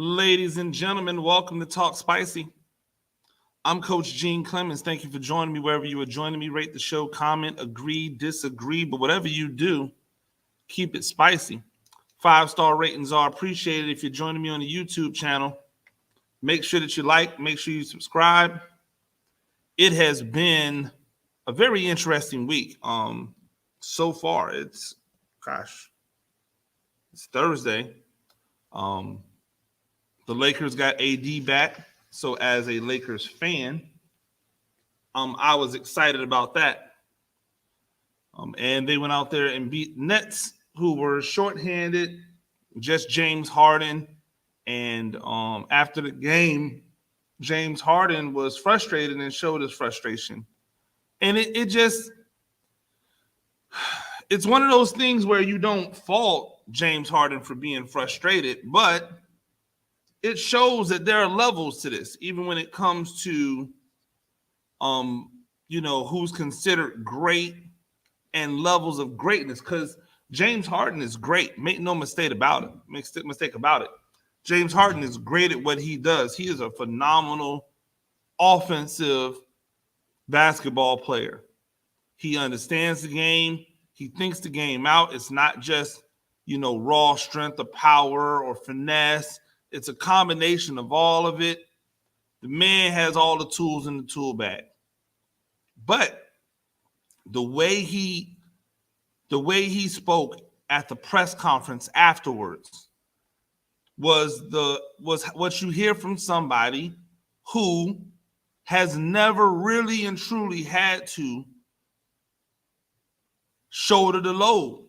Ladies and gentlemen, welcome to Talk Spicy. I'm Coach Gene Clemens. Thank you for joining me wherever you are joining me. Rate the show, comment, agree, disagree, but whatever you do, keep it spicy. 5-star ratings are appreciated. If you're joining me on the YouTube channel, make sure that you like, make sure you subscribe. It has been a very interesting week. So far, it's Thursday. The Lakers got AD back. So as a Lakers fan, I was excited about that. And they went out there and beat Nets, who were shorthanded, just James Harden. And after the game, James Harden was frustrated and showed his frustration. And it's one of those things where you don't fault James Harden for being frustrated, but it shows that there are levels to this, even when it comes to, who's considered great and levels of greatness. Because James Harden is great. Make no mistake about it. Mistake about it. James Harden is great at what he does. He is a phenomenal offensive basketball player. He understands the game. He thinks the game out. It's not just, raw strength or power or finesse. It's a combination of all of it. The man has all the tools in the tool bag. But the way he spoke at the press conference afterwards was what you hear from somebody who has never really and truly had to shoulder the load.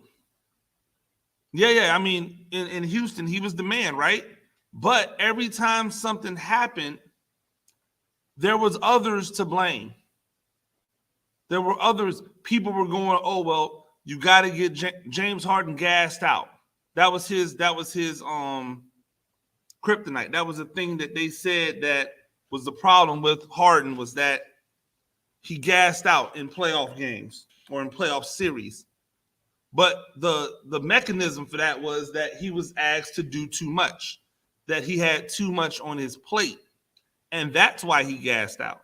Yeah. I mean, in Houston, he was the man, right? But every time something happened, there was others to blame. There were others. People were going, "Oh well, you got to get James Harden gassed out." That was his kryptonite. That was the thing that they said that was the problem with Harden, was that he gassed out in playoff games or in playoff series. But the mechanism for that was that he was asked to do too much, that he had too much on his plate. And that's why he gassed out.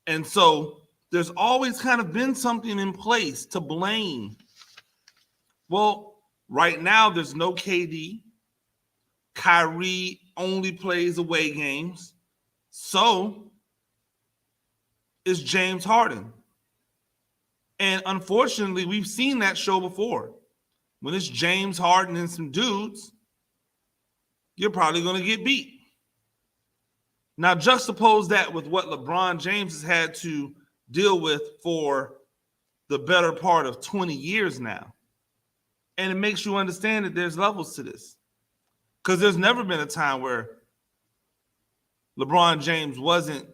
And so there's always kind of been something in place to blame. Well, right now there's no KD. Kyrie only plays away games. So is James Harden. And unfortunately, we've seen that show before. When it's James Harden and some dudes, you're probably going to get beat. Now, juxtapose that with what LeBron James has had to deal with for the better part of 20 years now. And it makes you understand that there's levels to this. Because there's never been a time where LeBron James wasn't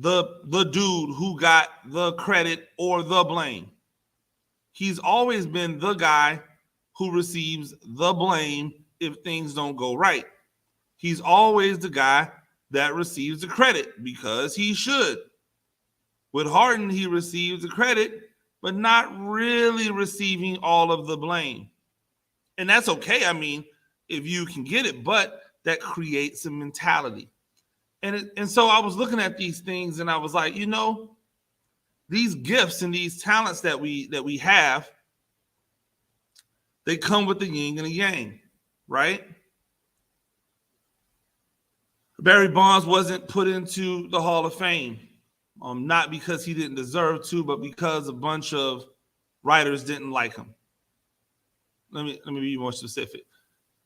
the dude who got the credit or the blame. He's always been the guy who receives the blame if things don't go right. He's always the guy that receives the credit because he should. With Harden, he receives the credit, but not really receiving all of the blame. And that's okay. I mean, if you can get it, but that creates a mentality. And so I was looking at these things and I was like, these gifts and these talents that we have, they come with the yin and the yang, right? Barry Bonds wasn't put into the Hall of Fame, not because he didn't deserve to, but because a bunch of writers didn't like him. Let me be more specific.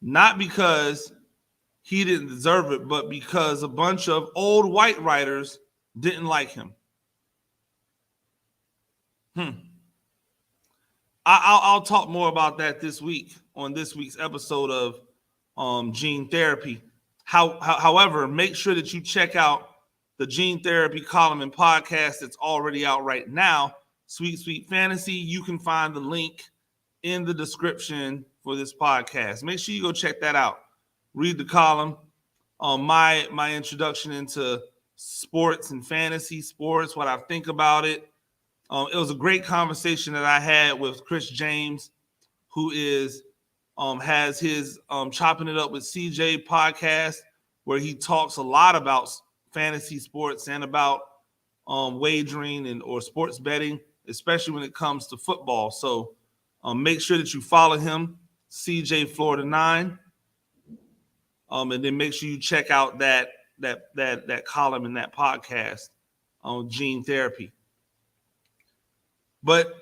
Not because he didn't deserve it, but because a bunch of old white writers didn't like him. I'll talk more about that this week on this week's episode of Gene Therapy. However, make sure that you check out the Gene Therapy column and podcast that's already out right now, Sweet Sweet Fantasy. You can find the link in the description for this podcast. Make sure you go check that out. Read the column. My introduction into sports and fantasy sports, what I think about it. It was a great conversation that I had with Chris James, who is has his Chopping It Up with CJ podcast, where he talks a lot about fantasy sports and about wagering and or sports betting, especially when it comes to football. So make sure that you follow him, CJ Florida 9, and then make sure you check out that column in that podcast on gene therapy. But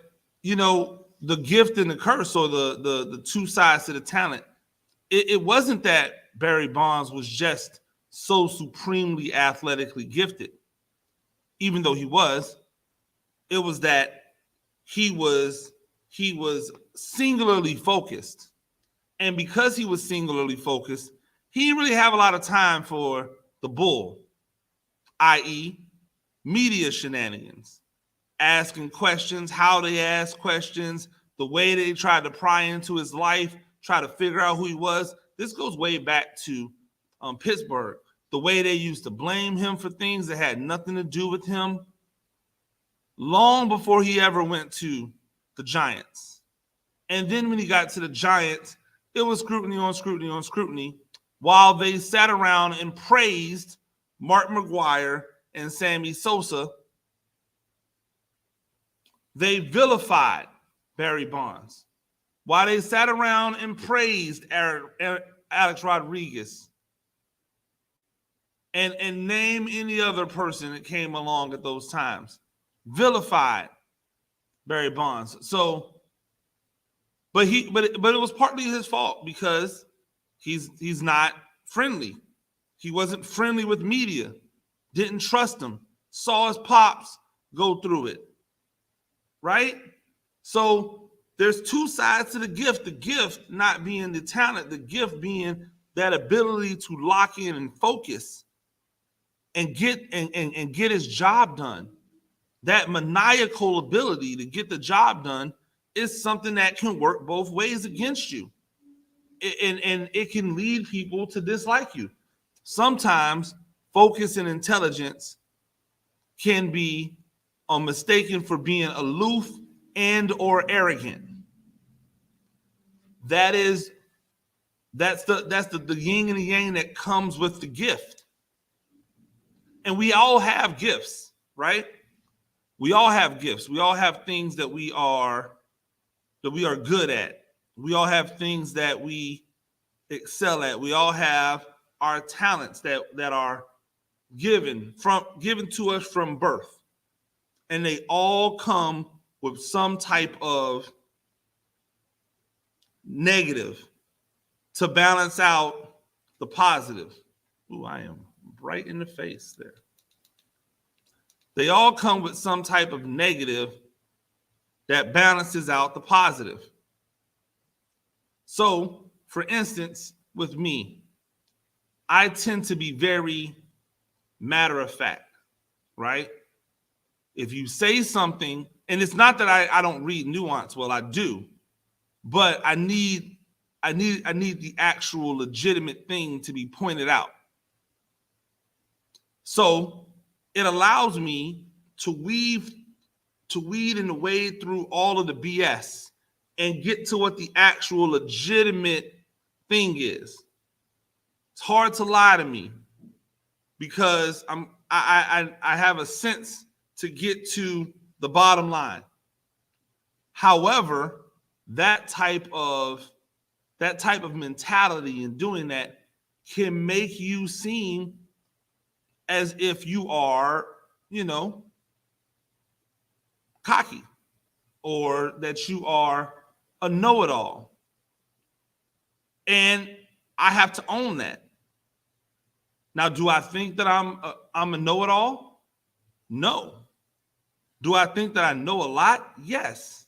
the gift and the curse, or the two sides to the talent, it wasn't that Barry Bonds was just so supremely athletically gifted, even though he was. It was that he was singularly focused. And because he was singularly focused, he didn't really have a lot of time for the bull, i.e., media shenanigans, asking questions, how they asked questions, the way they tried to pry into his life, try to figure out who he was. This goes way back to Pittsburgh, the way they used to blame him for things that had nothing to do with him, long before he ever went to the Giants. And then when he got to the Giants, it was scrutiny on scrutiny on scrutiny, while they sat around and praised Mark McGwire and Sammy Sosa. They vilified Barry Bonds. While they sat around and praised Alex Rodriguez and name any other person that came along at those times, vilified Barry Bonds. So, but it was partly his fault, because he's not friendly. He wasn't friendly with media. Didn't trust him. Saw his pops go through it. Right? So there's two sides to the gift. The gift not being the talent, the gift being that ability to lock in and focus and get his job done. That maniacal ability to get the job done is something that can work both ways against you. And it can lead people to dislike you. Sometimes focus and intelligence can be mistaken for being aloof and or arrogant. That's the yin and the yang that comes with the gift. And we all have gifts, right? We all have gifts. We all have things that we are good at. We all have things that we excel at. We all have our talents that are given to us from birth. And they all come with some type of negative to balance out the positive. Ooh, I am right in the face there. They all come with some type of negative that balances out the positive. So, for instance, with me, I tend to be very matter of fact, right? If you say something, and it's not that I don't read nuance, well, I do, but I need the actual legitimate thing to be pointed out. So it allows me to weed and wade through all of the BS and get to what the actual legitimate thing is. It's hard to lie to me, because I have a sense to get to the bottom line. However, that type of mentality and doing that can make you seem as if you are, cocky, or that you are a know-it-all. And I have to own that. Now, do I think that I'm a know-it-all? No. Do I think that I know a lot? Yes.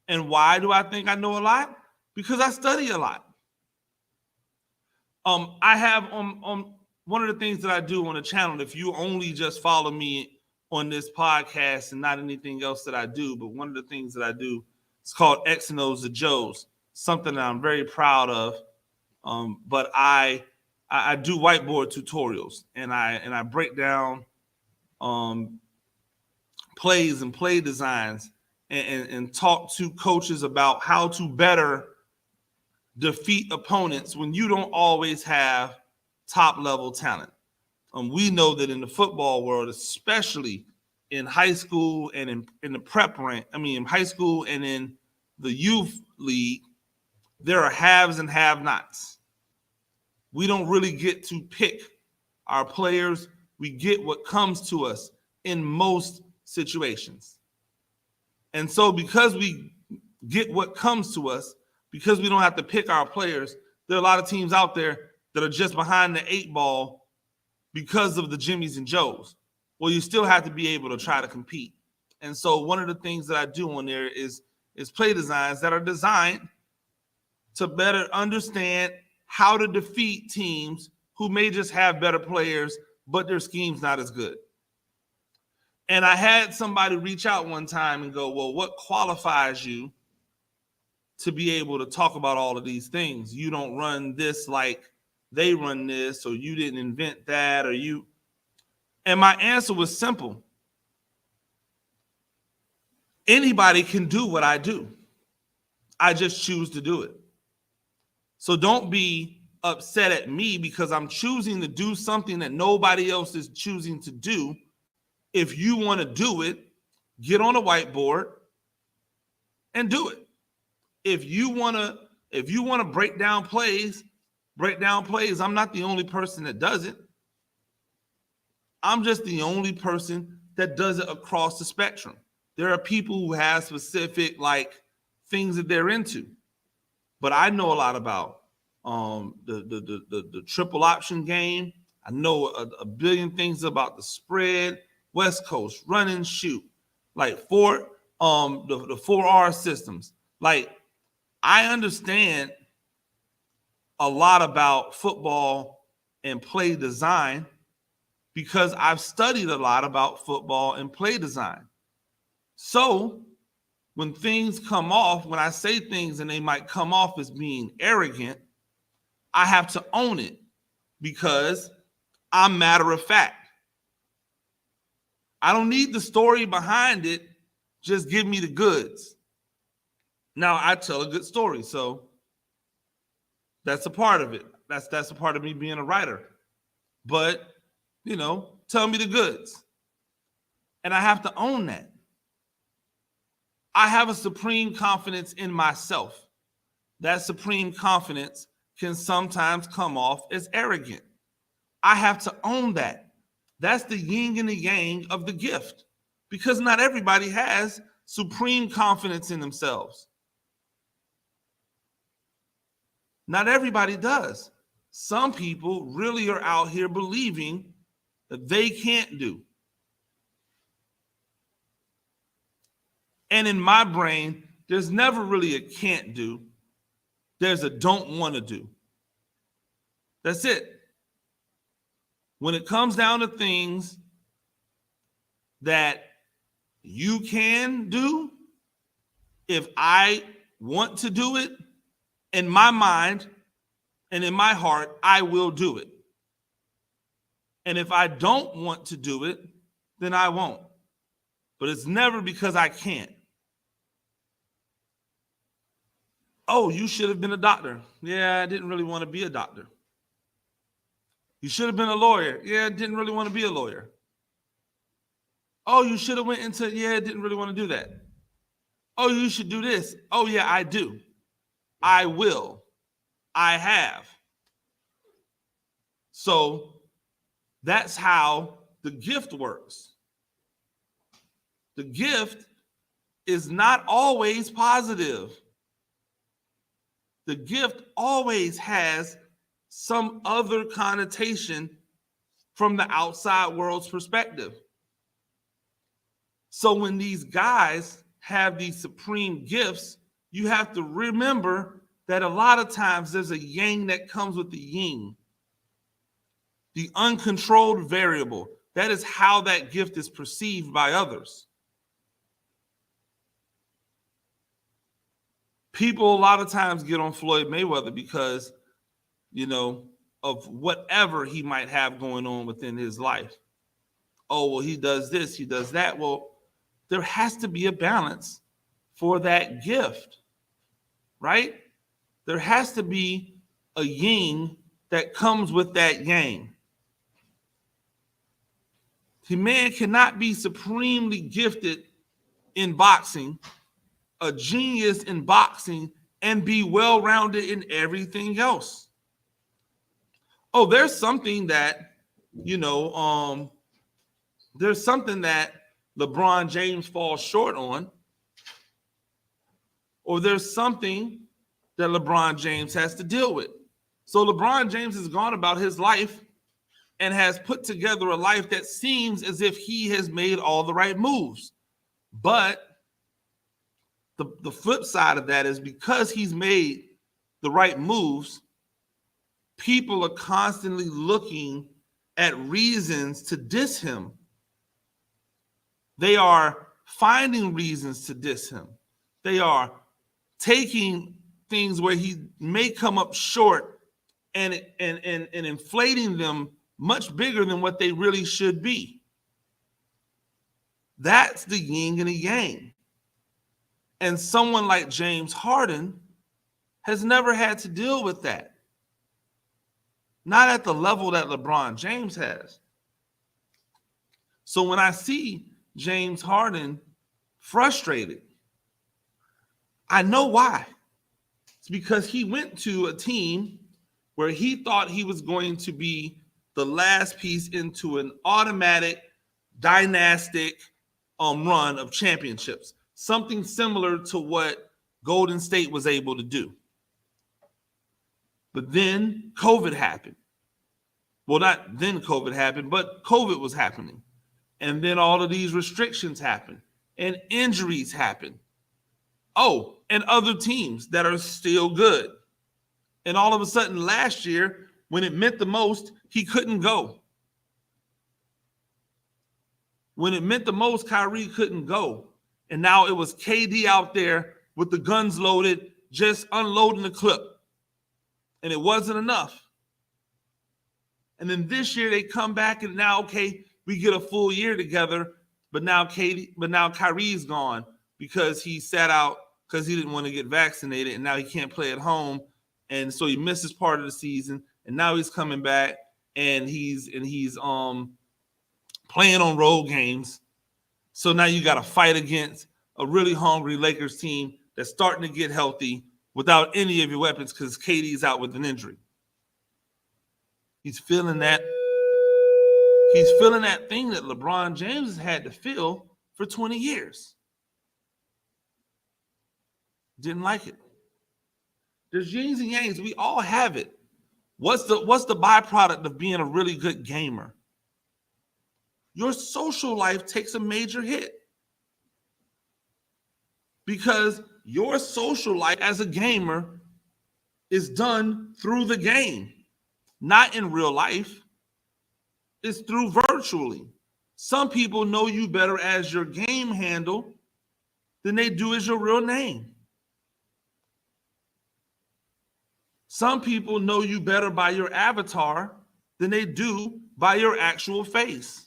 And why do I think I know a lot? Because I study a lot. I have on one of the things that I do on the channel, if you only just follow me on this podcast and not anything else that I do, but one of the things that I do, it's called X and O's to Joe's, something that I'm very proud of. But I do whiteboard tutorials, and I break down plays and play designs and talk to coaches about how to better defeat opponents when you don't always have top level talent. We know that in the football world, especially in high school and in the prep rank, in high school and in the youth league, there are haves and have-nots. We don't really get to pick our players. We get what comes to us in most situations. And so because we get what comes to us, because we don't have to pick our players, there are a lot of teams out there that are just behind the 8 ball because of the Jimmies and Joes. Well, you still have to be able to try to compete. And so one of the things that I do on there is play designs that are designed to better understand how to defeat teams who may just have better players, but their scheme's not as good. And I had somebody reach out one time and go, well, what qualifies you to be able to talk about all of these things? You don't run this like they run this, or you didn't invent that, or you. And my answer was simple. Anybody can do what I do. I just choose to do it. So don't be upset at me because I'm choosing to do something that nobody else is choosing to do. If you want to do it, get on a whiteboard and do it. If you want to break down plays. I'm not the only person that does it. I'm just the only person that does it across the spectrum. There are people who have specific things that they're into, but I know a lot about the triple option game. I know a billion things about the spread, West Coast, run and shoot, the 4R systems. I understand a lot about football and play design because I've studied a lot about football and play design. So when things come off, when I say things and they might come off as being arrogant, I have to own it because I'm matter of fact. I don't need the story behind it. Just give me the goods. Now, I tell a good story, so that's a part of it. That's a part of me being a writer. But, tell me the goods. And I have to own that. I have a supreme confidence in myself. That supreme confidence can sometimes come off as arrogant. I have to own that. That's the yin and the yang of the gift, because not everybody has supreme confidence in themselves. Not everybody does. Some people really are out here believing that they can't do. And in my brain, there's never really a can't do. There's a don't want to do. That's it. When it comes down to things that you can do, if I want to do it, in my mind and in my heart, I will do it. And if I don't want to do it, then I won't. But it's never because I can't. Oh, you should have been a doctor. Yeah, I didn't really want to be a doctor. You should have been a lawyer. Yeah, I didn't really want to be a lawyer. Oh, you should have went into, yeah, I didn't really want to do that. Oh, you should do this. Oh, yeah, I do. I will. I have. So that's how the gift works. The gift is not always positive. The gift always has some other connotation from the outside world's perspective. So when these guys have these supreme gifts, you have to remember that a lot of times there's a yang that comes with the yin. The uncontrolled variable. That is how that gift is perceived by others. People a lot of times get on Floyd Mayweather because, of whatever he might have going on within his life. Oh, well, he does this, he does that. Well, there has to be a balance for that gift, right? there has to be a yin that comes with that yang. The man cannot be supremely gifted in boxing, a genius in boxing, and be well-rounded in everything else. Oh, there's something that, there's something that LeBron James falls short on, or there's something that LeBron James has to deal with. So LeBron James has gone about his life and has put together a life that seems as if he has made all the right moves. But the flip side of that is because he's made the right moves, people are constantly looking at reasons to diss him. They are finding reasons to diss him. They are taking things where he may come up short and inflating them much bigger than what they really should be. That's the yin and the yang. And someone like James Harden has never had to deal with that. Not at the level that LeBron James has. So when I see James Harden frustrated, I know why. It's because he went to a team where he thought he was going to be the last piece into an automatic, dynastic run of championships. Something similar to what Golden State was able to do. But then COVID happened. Well, not then COVID happened, but COVID was happening. And then all of these restrictions happened and injuries happened. Oh, and other teams that are still good. And all of a sudden last year, when it meant the most, he couldn't go. When it meant the most, Kyrie couldn't go. And now it was KD out there with the guns loaded, just unloading the clip. And it wasn't enough. And then this year they come back and now, okay, we get a full year together, but now Kyrie's gone because he sat out because he didn't want to get vaccinated, and now he can't play at home. And so he misses part of the season, and now he's coming back and he's playing on road games. So now you got to fight against a really hungry Lakers team that's starting to get healthy without any of your weapons because KD's out with an injury. He's feeling that. He's feeling that thing that LeBron James has had to feel for 20 years. Didn't like it. There's yins and yangs. We all have it. What's the byproduct of being a really good gamer? Your social life takes a major hit because your social life as a gamer is done through the game, not in real life. It's through virtually. Some people know you better as your game handle than they do as your real name. Some people know you better by your avatar than they do by your actual face.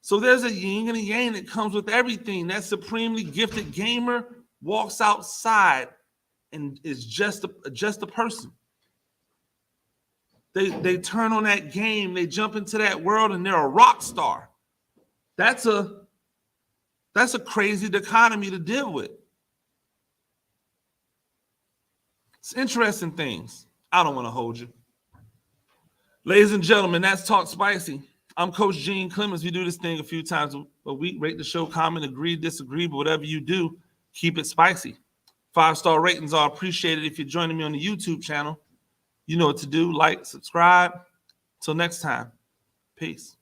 So there's a yin and a yang that comes with everything. That supremely gifted gamer walks outside and is just a person. They turn on that game, they jump into that world, and they're a rock star. That's a crazy dichotomy to deal with. It's interesting things. I don't want to hold you. Ladies and gentlemen, that's Talk Spicy. I'm Coach Gene Clemens. We do this thing a few times a week. Rate the show, comment, agree, disagree, but whatever you do, keep it spicy. 5-star ratings are appreciated. If you're joining me on the YouTube channel, you know what to do. Like, subscribe. Till next time. Peace.